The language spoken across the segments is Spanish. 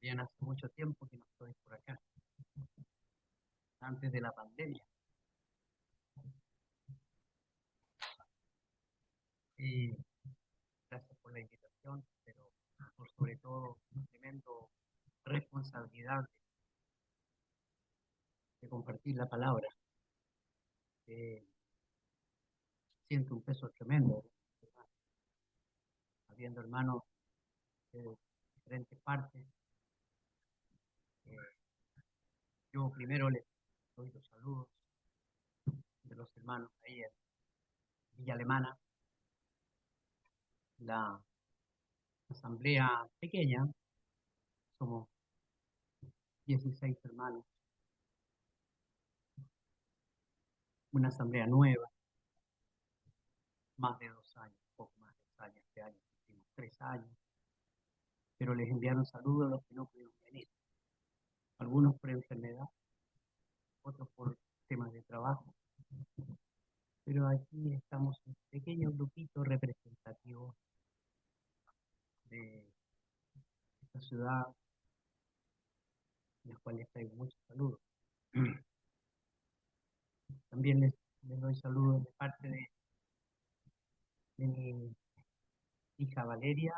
Bien, hace mucho tiempo que no estoy por acá, antes de la pandemia. Y gracias por la invitación, pero por sobre todo, una tremenda responsabilidad de compartir la palabra. Eh, Siento un peso tremendo, habiendo hermanos de diferentes partes. Eh, yo primero les doy los saludos de los hermanos ahí en Villa Alemana, la asamblea pequeña, somos 16 hermanos, una asamblea nueva, más de 2 años, poco más de 2 años, este año cumplimos 3 años, pero les enviaron saludos a los que no pudieron venir, algunos por enfermedad, otros por temas de trabajo, pero aquí estamos un pequeño grupito representativo de esta ciudad, en la cual les traigo muchos saludos. También les doy saludos de parte de mi hija Valeria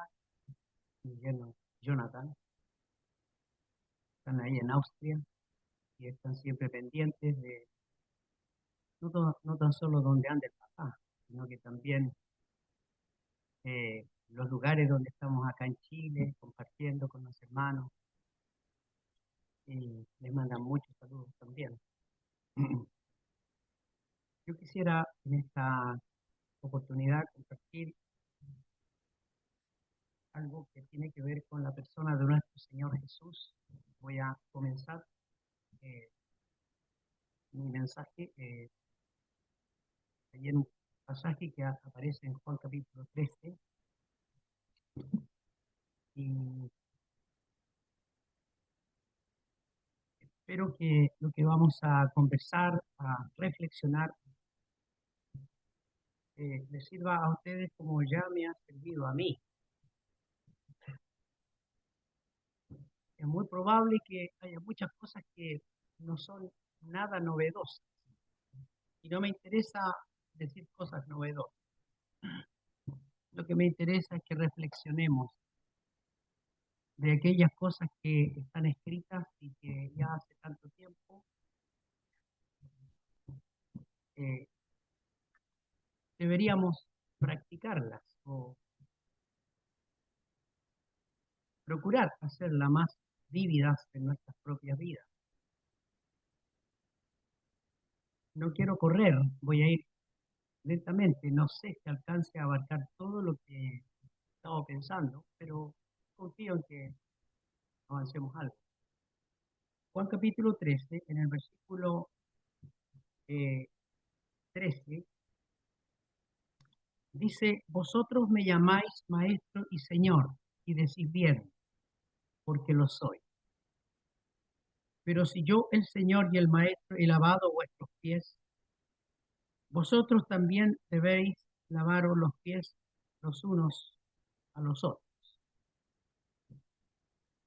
y mi yerno Jonathan, están ahí en Austria y están siempre pendientes de no tan solo donde anda el papá, sino que también los lugares donde estamos acá en Chile, compartiendo con los hermanos, y les mandan muchos saludos también. Yo quisiera en esta oportunidad compartir algo que tiene que ver con la persona de nuestro Señor Jesús. Voy a comenzar eh, mi mensaje en un pasaje que aparece en Juan capítulo 13, y espero que lo que vamos a conversar, a reflexionar, les sirva a ustedes como ya me ha servido a mí. Es muy probable que haya muchas cosas que no son nada novedosas y no me interesa decir cosas novedosas. Lo que me interesa es que reflexionemos de aquellas cosas que están escritas y que ya hace tanto tiempo eh, deberíamos practicarlas o procurar hacerlas más vívidas en nuestras propias vidas. No quiero correr, voy a ir lentamente, no sé si alcance a abarcar todo lo que estaba pensando, pero confío en que avancemos algo. Juan capítulo 13, en el versículo 13, dice: vosotros me llamáis maestro y señor, y decís bien, porque lo soy. Pero si yo, el Señor y el Maestro, he lavado vuestros pies, vosotros también debéis lavaros los pies los unos a los otros.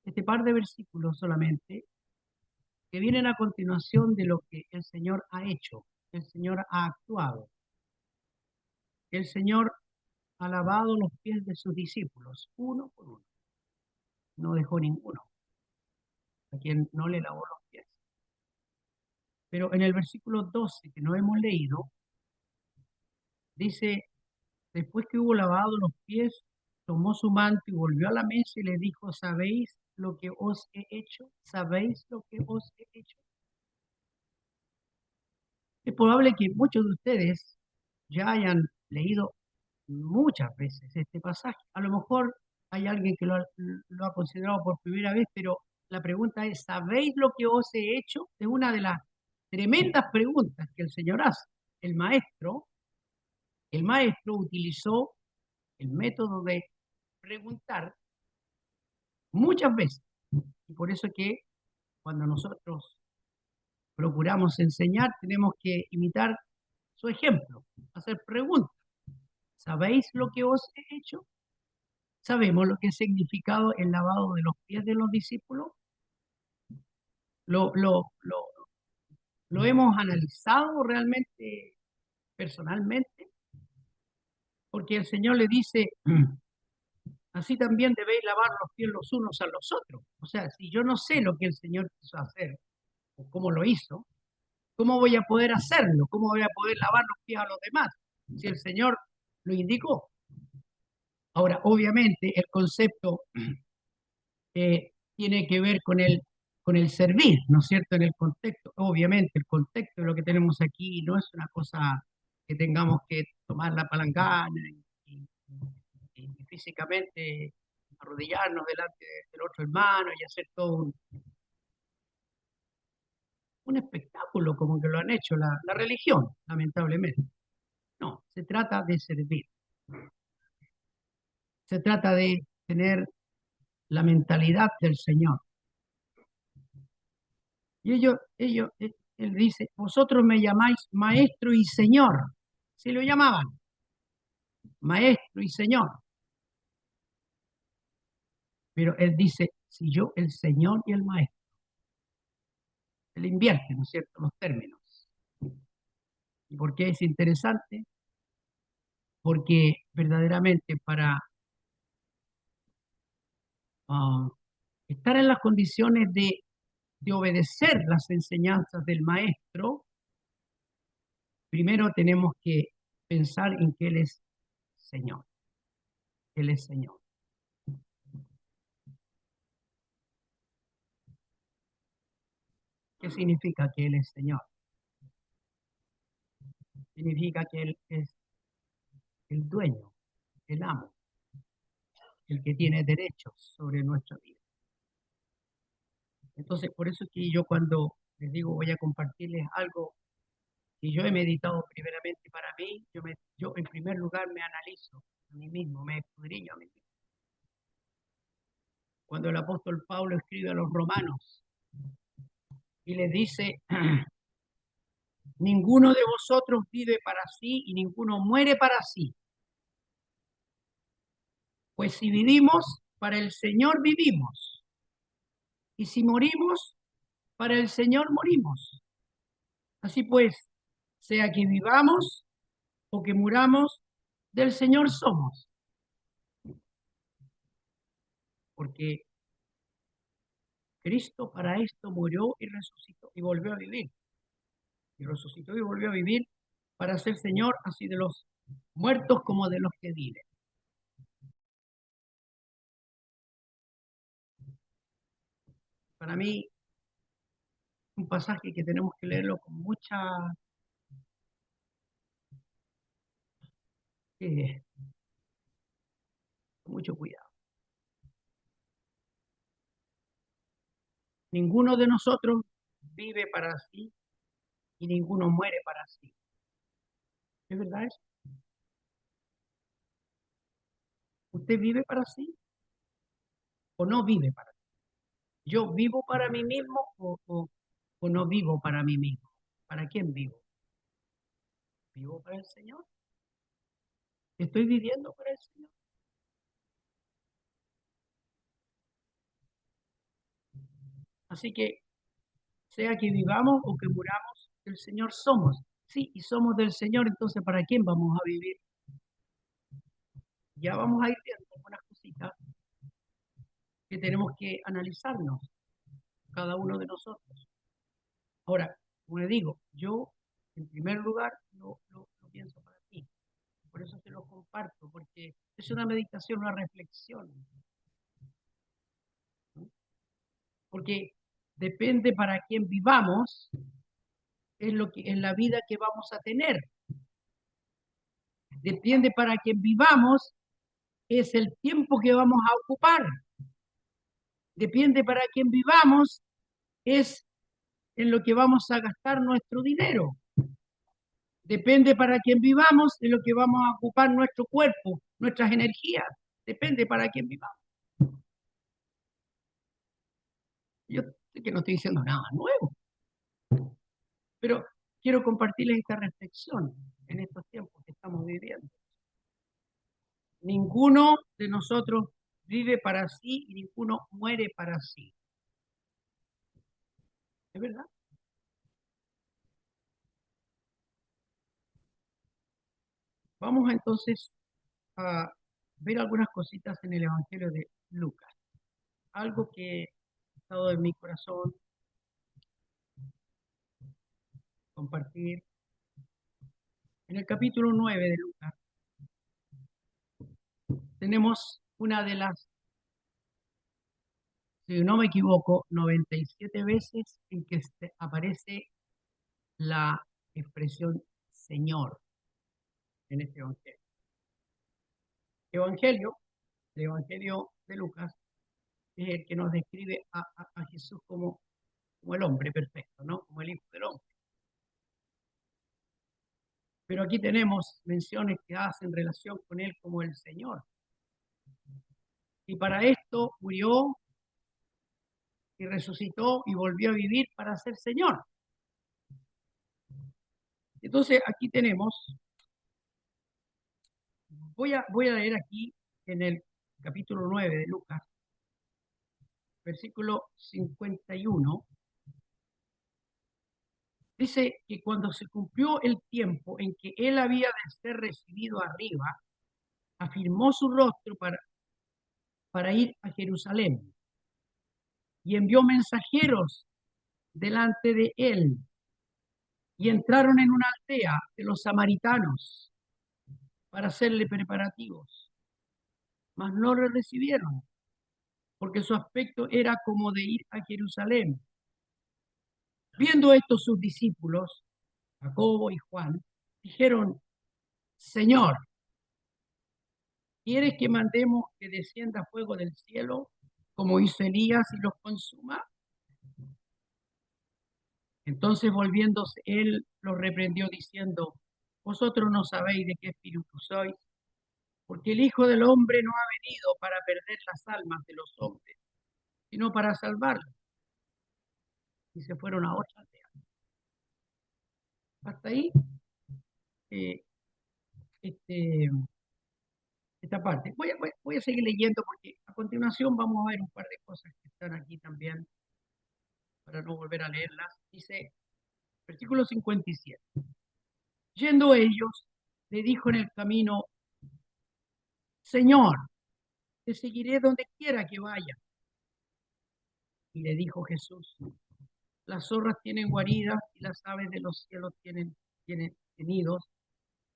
Este par de versículos solamente, que vienen a continuación de lo que el Señor ha hecho, el Señor ha actuado. El Señor ha lavado los pies de sus discípulos, uno por uno. No dejó ninguno a quien no le lavó los pies. Pero en el versículo 12 que no hemos leído, dice: después que hubo lavado los pies, tomó su manto y volvió a la mesa y le dijo: ¿sabéis lo que os he hecho? ¿Sabéis lo que os he hecho? Es probable que muchos de ustedes ya hayan leído muchas veces este pasaje. A lo mejor hay alguien que lo ha considerado por primera vez, pero la pregunta es: ¿sabéis lo que os he hecho? Es una de las tremendas preguntas que el Señor hace. El maestro, el maestro utilizó el método de preguntar muchas veces. Y por eso que cuando nosotros procuramos enseñar, tenemos que imitar su ejemplo, hacer preguntas. ¿Sabéis lo que os he hecho? ¿Sabemos lo que ha significado el lavado de los pies de los discípulos? ¿Lo, lo, lo, lo hemos analizado realmente, personalmente? Porque el Señor le dice, así también debéis lavar los pies los unos a los otros. O sea, si yo no sé lo que el Señor quiso hacer o cómo lo hizo, ¿cómo voy a poder hacerlo? ¿Cómo voy a poder lavar los pies a los demás? Si el Señor lo indicó. Ahora, obviamente, el concepto tiene que ver con el servir, ¿no es cierto? En el contexto, obviamente, el contexto de lo que tenemos aquí no es una cosa que tengamos que tomar la palangana y físicamente arrodillarnos delante del otro hermano y hacer todo un espectáculo como que lo han hecho la religión, lamentablemente. No, se trata de servir, se trata de tener la mentalidad del Señor. Y él dice, vosotros me llamáis maestro y señor. Se lo llamaban, maestro y señor. Pero él dice, si yo, el señor y el maestro. Él invierte, ¿no es cierto?, los términos. ¿Y por qué es interesante? Porque verdaderamente para ah, estar en las condiciones de obedecer las enseñanzas del maestro, primero tenemos que pensar en que Él es Señor. Él es Señor. ¿Qué significa que Él es Señor? Significa que Él es el dueño, el amo, el que tiene derechos sobre nuestra vida. Entonces, por eso es que yo cuando les digo voy a compartirles algo que yo he meditado primeramente para mí, yo en primer lugar me analizo a mí mismo, me escudriño a mí mismo. Cuando el apóstol Pablo escribe a los romanos y les dice, ninguno de vosotros vive para sí y ninguno muere para sí. Pues si vivimos, para el Señor vivimos. Y si morimos, para el Señor morimos. Así pues, sea que vivamos o que muramos, del Señor somos. Porque Cristo para esto murió y resucitó y volvió a vivir. Y resucitó y volvió a vivir para ser Señor así de los muertos como de los que viven. Para mí, un pasaje que tenemos que leerlo eh, con mucho cuidado. Ninguno de nosotros vive para sí y ninguno muere para sí. ¿Es verdad eso? ¿Usted vive para sí o no vive para sí? ¿Yo vivo para mí mismo o no vivo para mí mismo? ¿Para quién vivo? ¿Vivo para el Señor? ¿Estoy viviendo para el Señor? Así que, sea que vivamos o que muramos, del Señor somos. Sí, y somos del Señor, entonces ¿para quién vamos a vivir? Ya vamos a ir viendo algunas cositas que tenemos que analizarnos, cada uno de nosotros. Ahora, como le digo, yo en primer lugar lo pienso para ti. Por eso te lo comparto, porque es una meditación, una reflexión. ¿No? Porque depende para quién vivamos, es la vida que vamos a tener. Depende para quién vivamos, es el tiempo que vamos a ocupar. Depende para quién vivamos, es en lo que vamos a gastar nuestro dinero. Depende para quién vivamos, de lo que vamos a ocupar nuestro cuerpo, nuestras energías. Depende para quién vivamos. Yo sé que no estoy diciendo nada nuevo, pero quiero compartirles esta reflexión en estos tiempos que estamos viviendo. Ninguno de nosotros vive para sí y ninguno muere para sí. ¿Es verdad? Vamos entonces a ver algunas cositas en el Evangelio de Lucas. Algo que ha estado en mi corazón compartir. En el capítulo 9 de Lucas tenemos una de las, si no me equivoco, 97 veces en que aparece la expresión Señor en este Evangelio. Evangelio, el Evangelio de Lucas, es el que nos describe a Jesús como el hombre perfecto, ¿no? Como el Hijo del Hombre. Pero aquí tenemos menciones que hacen relación con él como el Señor. Y para esto murió y resucitó y volvió a vivir para ser Señor. Entonces aquí tenemos, voy a leer aquí en el capítulo 9 de Lucas, versículo 51, dice que cuando se cumplió el tiempo en que él había de ser recibido arriba, afirmó su rostro para ir a Jerusalén y envió mensajeros delante de él y entraron en una aldea de los samaritanos para hacerle preparativos, mas no le recibieron, porque su aspecto era como de ir a Jerusalén. Viendo esto sus discípulos, Jacobo y Juan, dijeron, Señor, ¿quieres que mandemos que descienda fuego del cielo, como hizo Elías y los consuma? Entonces volviéndose él los reprendió diciendo, vosotros no sabéis de qué espíritu sois, porque el Hijo del Hombre no ha venido para perder las almas de los hombres, sino para salvarlas. Y se fueron a otra aldea. Hasta ahí, eh, este, esta parte. Voy a seguir leyendo porque a continuación vamos a ver un par de cosas que están aquí también, para no volver a leerlas. Dice, versículo 57. Yendo ellos, le dijo en el camino, Señor, te seguiré donde quiera que vaya. Y le dijo Jesús, las zorras tienen guaridas y las aves de los cielos tienen nidos,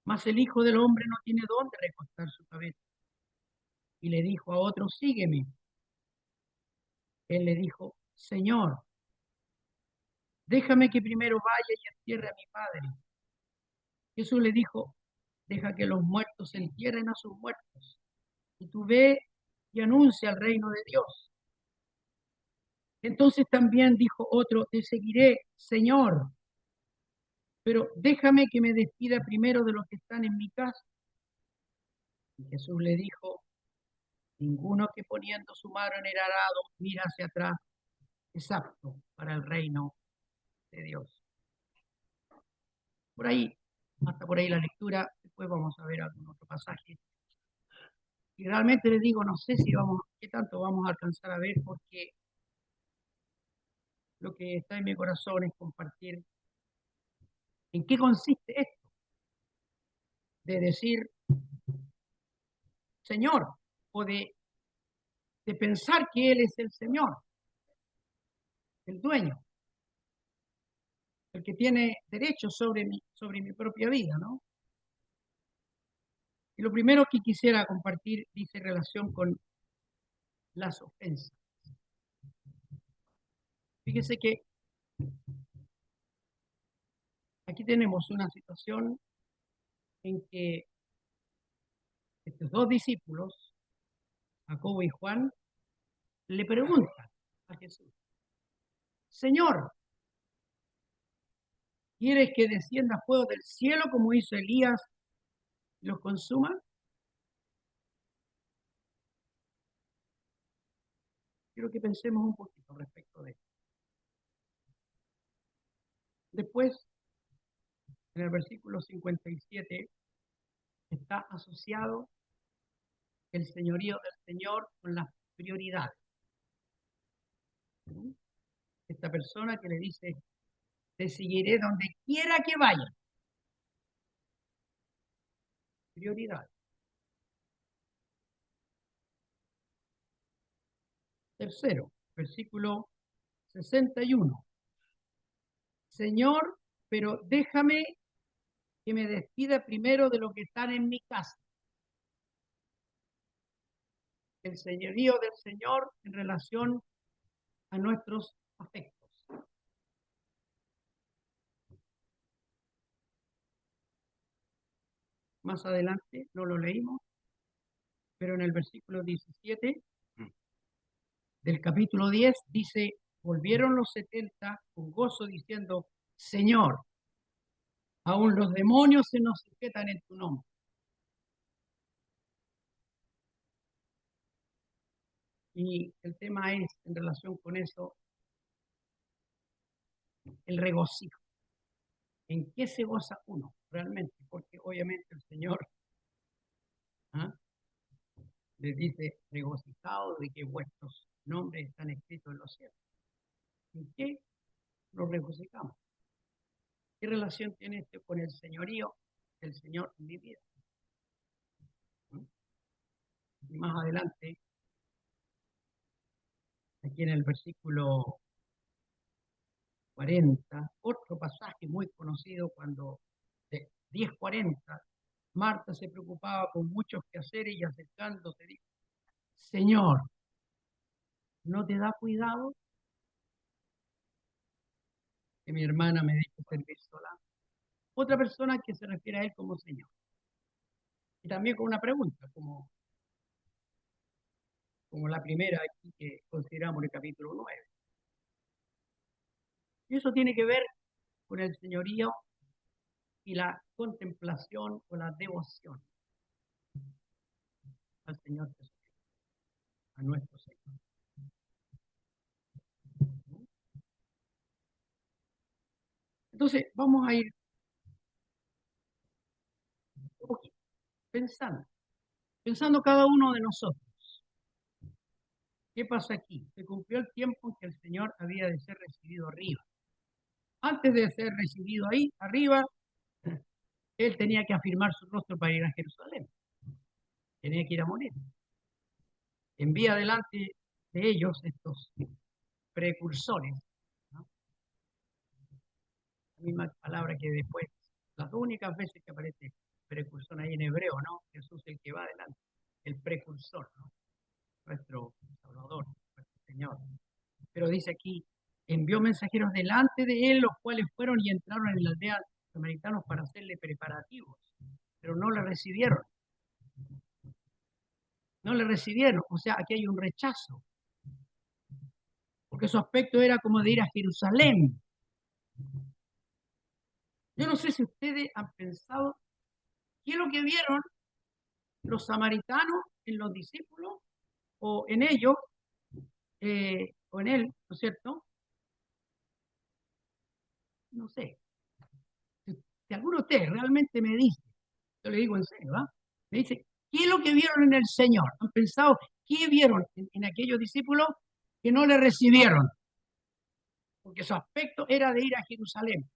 mas el Hijo del Hombre no tiene dónde recostar su cabeza. Y le dijo a otro, sígueme. Él le dijo, Señor, déjame que primero vaya y entierre a mi padre. Jesús le dijo, deja que los muertos entierren a sus muertos, y tú ve y anuncia el reino de Dios. Entonces también dijo otro, te seguiré, Señor, pero déjame que me despida primero de los que están en mi casa. Y Jesús le dijo, ninguno que poniendo su mano en el arado mira hacia atrás es apto para el reino de Dios. Por ahí, hasta por ahí la lectura, después vamos a ver algún otro pasaje. Y realmente les digo, no sé si qué tanto vamos a alcanzar a ver, porque lo que está en mi corazón es compartir en qué consiste esto de decir Señor, o de pensar que Él es el Señor, el dueño, el que tiene derecho sobre mi propia vida, ¿no? Y lo primero que quisiera compartir dice relación con las ofensas. Fíjese que aquí tenemos una situación en que estos dos discípulos, Jacobo y Juan, le preguntan a Jesús, Señor, ¿quieres que descienda fuego del cielo como hizo Elías y los consuma? Quiero que pensemos un poquito respecto de esto. Después, en el versículo 57, está asociado el señorío del Señor con las prioridades. ¿Mm? Esta persona que le dice, te seguiré donde quiera que vaya. Prioridad. Tercero, versículo 61. Señor, pero déjame que me despida primero de los que están en mi casa. El señorío del Señor en relación a nuestros afectos. Más adelante, no lo leímos, pero en el versículo 17 del capítulo 10 dice, volvieron los 70 con gozo diciendo, Señor, aún los demonios se nos sujetan en tu nombre. Y el tema es, en relación con eso, el regocijo. ¿En qué se goza uno realmente? Porque obviamente el Señor, ¿ah?, les dice, regocijados de que vuestros nombres están escritos en los cielos. ¿En qué nos regocijamos? ¿Qué relación tiene esto con el señorío del Señor en mi vida? ¿Mm? Y más adelante, aquí en el versículo 40, otro pasaje muy conocido cuando de 10:40, Marta se preocupaba con muchos quehaceres y acercándose dijo, Señor, ¿no te da cuidado que mi hermana me deje servir sola? Otra persona que se refiere a él como Señor. Y también con una pregunta, como la primera aquí que consideramos en el capítulo 9. Y eso tiene que ver con el señorío y la contemplación o la devoción al Señor Jesús, a nuestro Señor. Entonces, vamos a ir un poquito pensando cada uno de nosotros. ¿Qué pasa aquí? Se cumplió el tiempo en que el Señor había de ser recibido arriba. Antes de ser recibido ahí, arriba, Él tenía que afirmar su rostro para ir a Jerusalén. Tenía que ir a morir. Envía delante de ellos estos precursores, ¿no? La misma palabra que después, las únicas veces que aparece precursor ahí en hebreo, ¿no? Jesús el que va adelante, el precursor, ¿no? Nuestro Salvador, nuestro Señor. Pero dice aquí, envió mensajeros delante de él, los cuales fueron y entraron en la aldea samaritanos para hacerle preparativos, pero no le recibieron. No le recibieron, o sea, aquí hay un rechazo, porque su aspecto era como de ir a Jerusalén. Yo no sé si ustedes han pensado qué es lo que vieron los samaritanos en los discípulos o en ellos, o en él, ¿no es cierto? No sé. Si alguno de ustedes realmente me dice, yo le digo en serio, ¿ah? Me dice, ¿qué es lo que vieron en el Señor? ¿Han pensado qué vieron en aquellos discípulos que no le recibieron? Porque su aspecto era de ir a Jerusalén.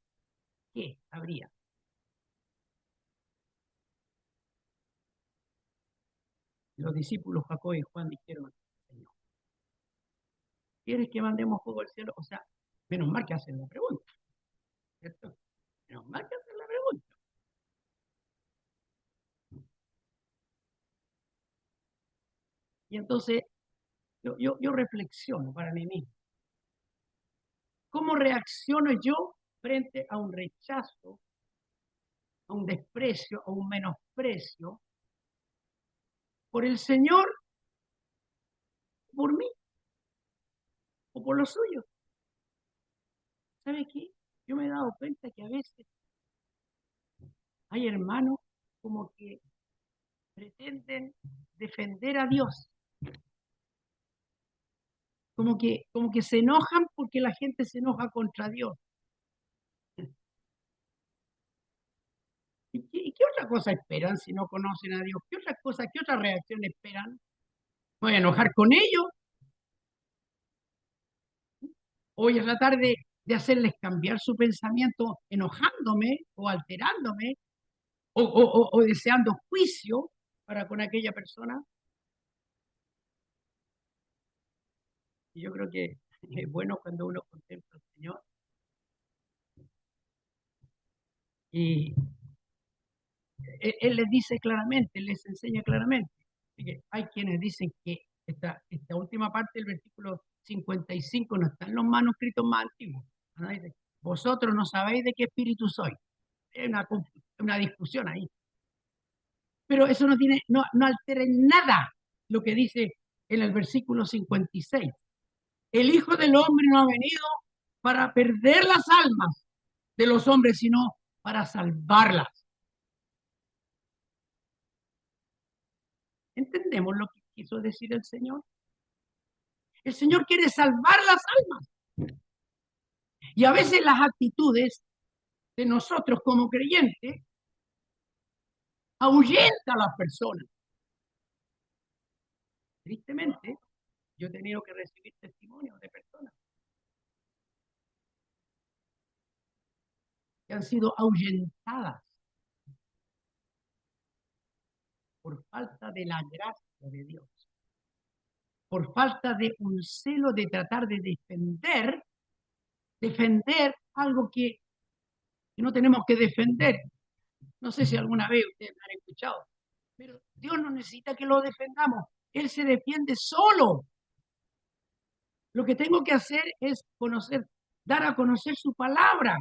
¿Qué habría? Los discípulos Jacob y Juan dijeron, Señor, ¿quieres que mandemos fuego al cielo? O sea, menos mal que hacen la pregunta, ¿cierto? Menos mal que hacen la pregunta. Y entonces yo reflexiono para mí mismo. ¿Cómo reacciono yo frente a un rechazo, a un desprecio, a un menosprecio por el Señor, por mí o por los suyos? ¿Sabe qué? Yo me he dado cuenta que a veces hay hermanos como que pretenden defender a Dios, como que se enojan porque la gente se enoja contra Dios. ¿Y ¿Y qué otra cosa esperan si no conocen a Dios? ¿Qué otra cosa, qué otra reacción esperan? ¿Me voy a enojar con ellos? ¿Voy a tratar de hacerles cambiar su pensamiento enojándome o alterándome o deseando juicio para con aquella persona? Y yo creo que es bueno cuando uno contempla al Señor y Él les dice claramente, les enseña claramente. Así que hay quienes dicen que esta última parte del versículo 55 no está en los manuscritos más antiguos. ¿No? Dice, vosotros no sabéis de qué espíritu soy. Es una discusión ahí. Pero eso no altera en nada lo que dice en el versículo 56. El Hijo del Hombre no ha venido para perder las almas de los hombres, sino para salvarlas. ¿Entendemos lo que quiso decir el Señor? El Señor quiere salvar las almas. Y a veces las actitudes de nosotros como creyentes ahuyentan a las personas. Tristemente, yo he tenido que recibir testimonios de personas que han sido ahuyentadas por falta de la gracia de Dios, por falta de un celo de tratar de defender algo que no tenemos que defender. No sé si alguna vez ustedes me han escuchado, pero Dios no necesita que lo defendamos. Él se defiende solo. Lo que tengo que hacer es conocer, dar a conocer su palabra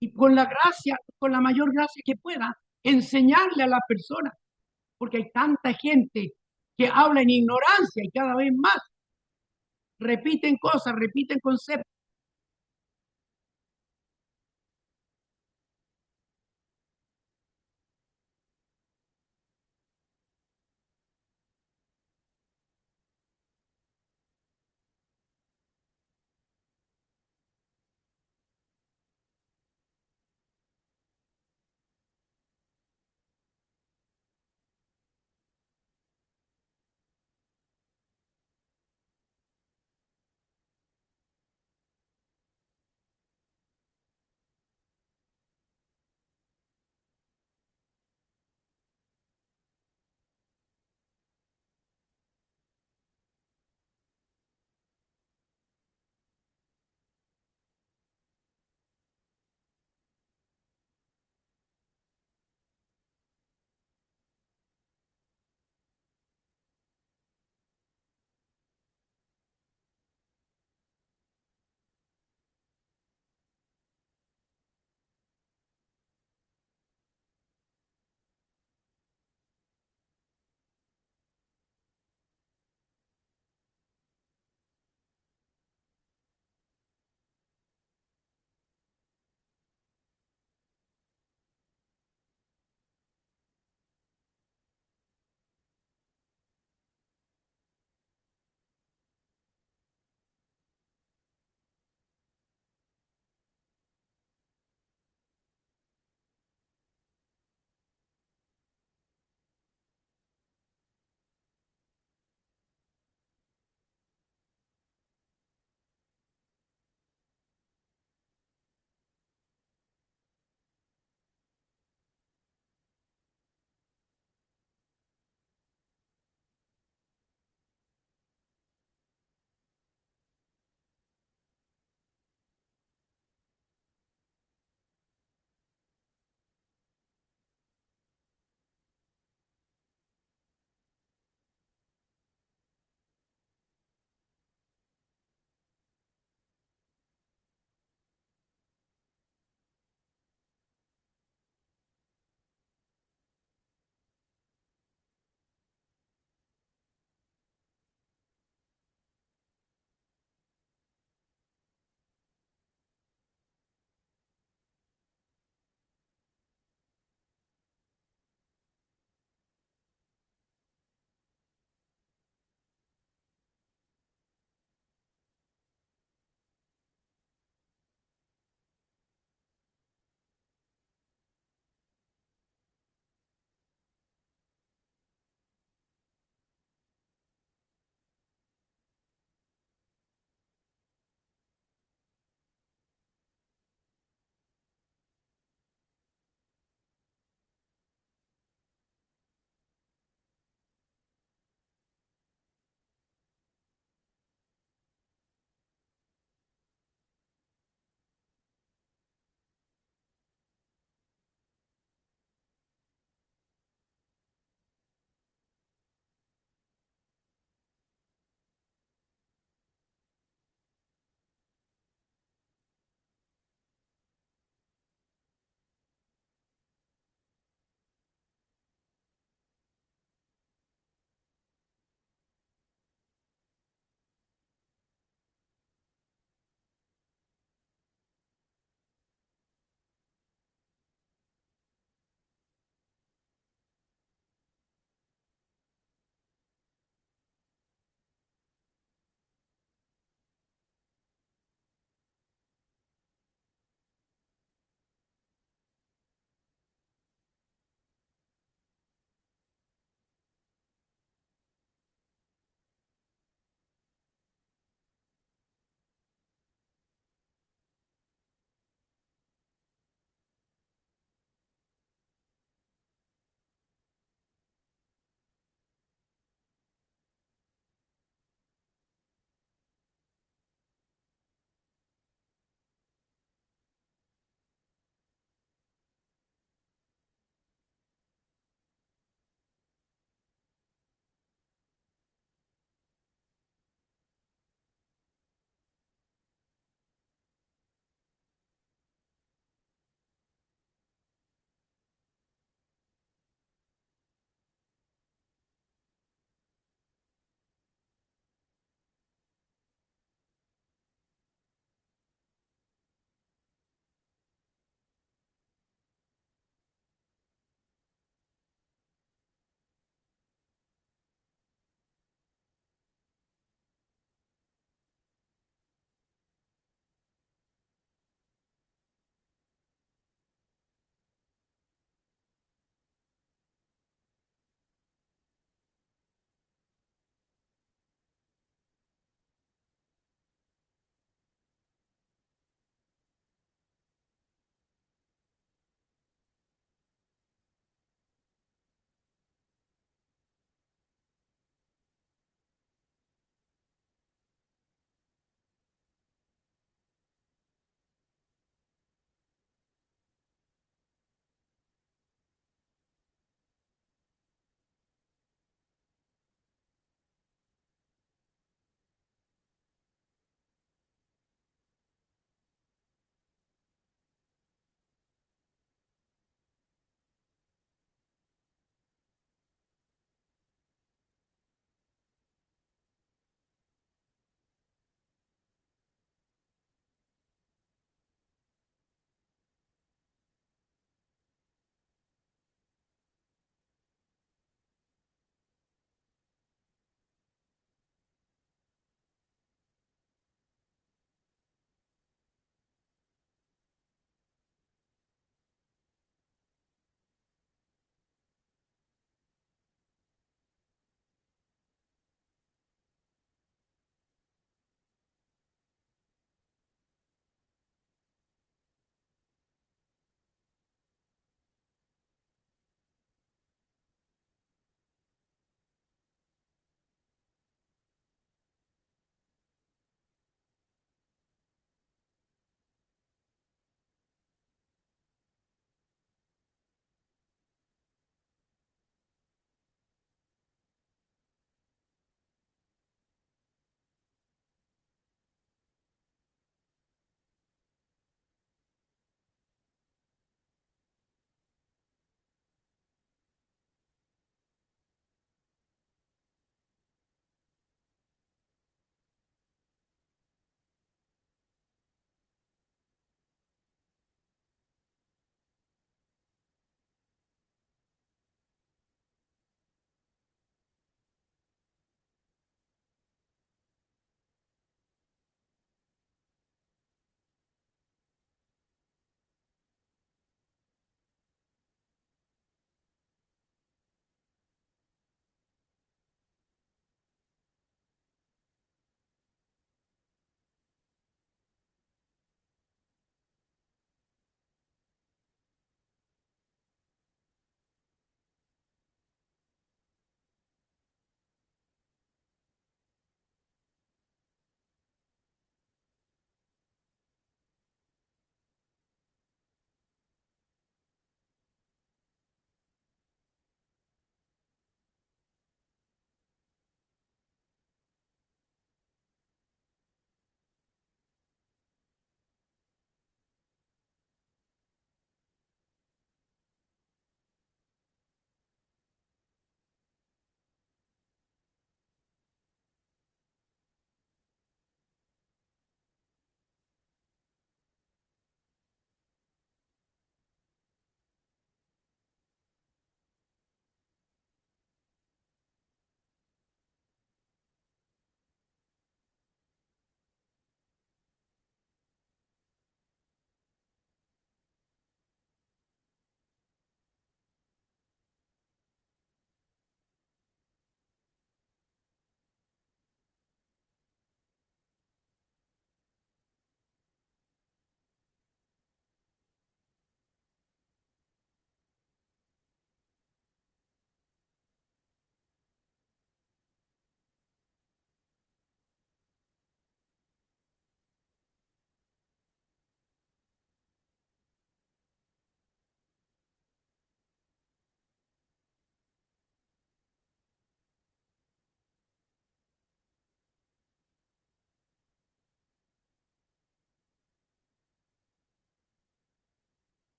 y con la gracia, con la mayor gracia que pueda, enseñarle a las personas, porque hay tanta gente que habla en ignorancia y cada vez más repiten cosas, repiten conceptos